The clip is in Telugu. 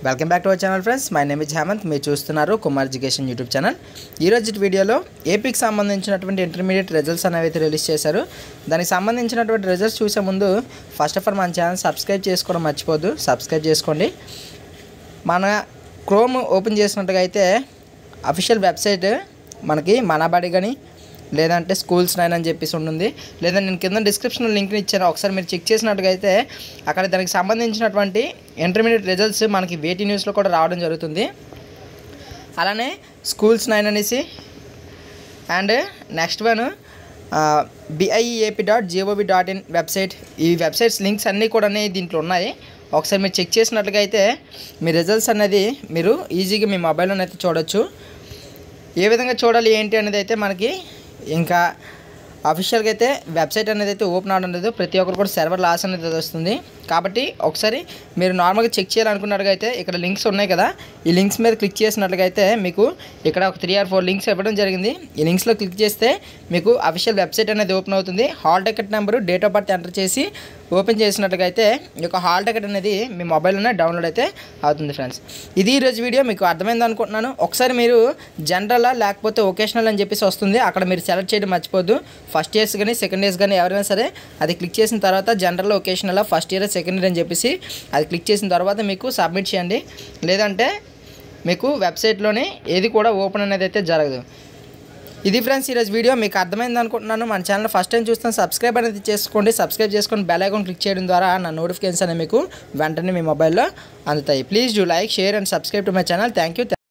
Welcome back to our channel friends. My name is Hemanth. మీరు చూస్తున్నారు కుమార్ ఎడ్యుకేషన్ యూట్యూబ్ ఛానల్. ఈరోజు వీడియోలో ఏపీకి సంబంధించినటువంటి ఇంటర్మీడియట్ రిజల్ట్స్ అనేవి అయితే రిలీజ్ చేశారు. దానికి సంబంధించినటువంటి రిజల్ట్స్ చూసే ముందు ఫస్ట్ ఆఫ్ ఆల్ మన ఛానల్ సబ్స్క్రైబ్ చేసుకోవడం మర్చిపోద్దు. సబ్స్క్రైబ్ చేసుకోండి. మన క్రోమ్ ఓపెన్ చేసినట్టుగా అయితే అఫీషియల్ వెబ్సైట్ మనకి మనబడి కానీ లేదంటే స్కూల్స్ 9 అని చెప్పేసి ఉంటుంది. లేదా నేను కింద డిస్క్రిప్షన్లో లింక్ని ఇచ్చాను, ఒకసారి మీరు చెక్ చేసినట్టుగా అయితే అక్కడ దానికి సంబంధించినటువంటి ఇంటర్మీడియట్ రిజల్ట్స్ మనకి వేటీ న్యూస్లో కూడా రావడం జరుగుతుంది. అలానే స్కూల్స్ 9 అనేసి and next one biep.gov.in website. ఈ వెబ్సైట్స్ లింక్స్ అన్నీ కూడా దీంట్లో ఉన్నాయి. ఒకసారి మీరు చెక్ చేసినట్లుగా అయితే మీ రిజల్ట్స్ అనేది మీరు ఈజీగా మీ మొబైల్లోనైతే చూడొచ్చు. ఏ విధంగా చూడాలి ఏంటి అనేది అయితే మనకి ఇంకా అఫీషియల్గా అయితే వెబ్సైట్ అనేది అయితే ఓపెన్ అవడం లేదు. ప్రతి ఒక్కరు కూడా సర్వర్ లాస్ అనేది వస్తుంది. కాబట్టి ఒకసారి మీరు నార్మల్గా చెక్ చేయాలనుకున్నట్టుగా అయితే ఇక్కడ లింక్స్ ఉన్నాయి కదా, ఈ లింక్స్ మీద క్లిక్ చేసినట్లుగా అయితే మీకు ఇక్కడ ఒక 3 or 4 లింక్స్ ఇవ్వడం జరిగింది. ఈ లింక్స్లో క్లిక్ చేస్తే మీకు అఫీషియల్ వెబ్సైట్ అనేది ఓపెన్ అవుతుంది. Hall ticket number, date of birth enter చేసి ఓపెన్ చేసినట్లుగా అయితే ఈ యొక్క హాల్ టికెట్ అనేది మీ మొబైల్లోనే డౌన్లోడ్ అయితే అవుతుంది ఫ్రెండ్స్. ఇది ఈరోజు వీడియో మీకు అర్థమైంది అనుకుంటున్నాను. ఒకసారి మీరు జనరల్ లేకపోతే వొకేషనల్ అని చెప్పేసి వస్తుంది, అక్కడ మీరు సెలెక్ట్ చేయడం మర్చిపోద్దు. ఫస్ట్ ఇయర్స్ కానీ సెకండ్ ఇయర్స్ కానీ ఎవరైనా సరే అది క్లిక్ చేసిన తర్వాత general vocational first year second year అని చెప్పేసి అది క్లిక్ చేసిన తర్వాత మీకు సబ్మిట్ చేయండి. లేదంటే మీకు వెబ్సైట్లోనే ఏది కూడా ఓపెన్ అనేది అయితే జరగదు. ఇది ఫ్రెండ్స్ ఈరోజు వీడియో మీకు అర్థమైంది అనుకుంటున్నాను. మన ఛానల్ ఫస్ట్ టైం చూస్తాను సబ్స్క్రైబ్ అనేది చేసుకోండి. సబ్స్క్రైబ్ చేసుకొని బెల్ ఐకాన్ క్లిక్ చేయడం ద్వారా నా నోటిఫికేషన్స్ అనేవి మీకు వెంటనే మీ మొబైల్లో అందుతాయి. Please do like, share and subscribe to my channel. Thank you.